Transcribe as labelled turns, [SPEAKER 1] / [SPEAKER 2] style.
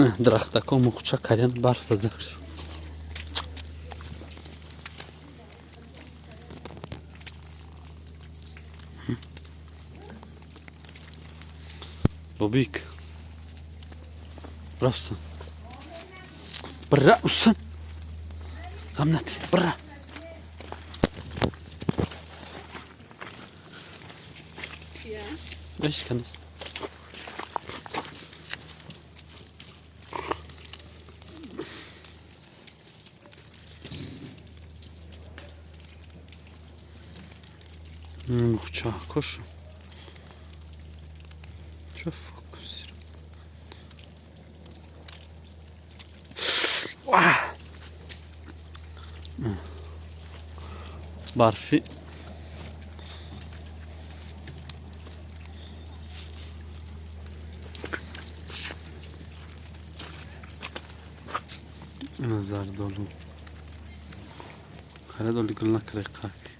[SPEAKER 1] درخت کوم کوچه کردن برف زده. Bobik. Brafsın. Bırak usun. Gamnat. Bırak. Beş kanız. Bıçağı koş. Çok fokus. Barfi. Nazar dolu. Kara dolu gülüne kırık kaki.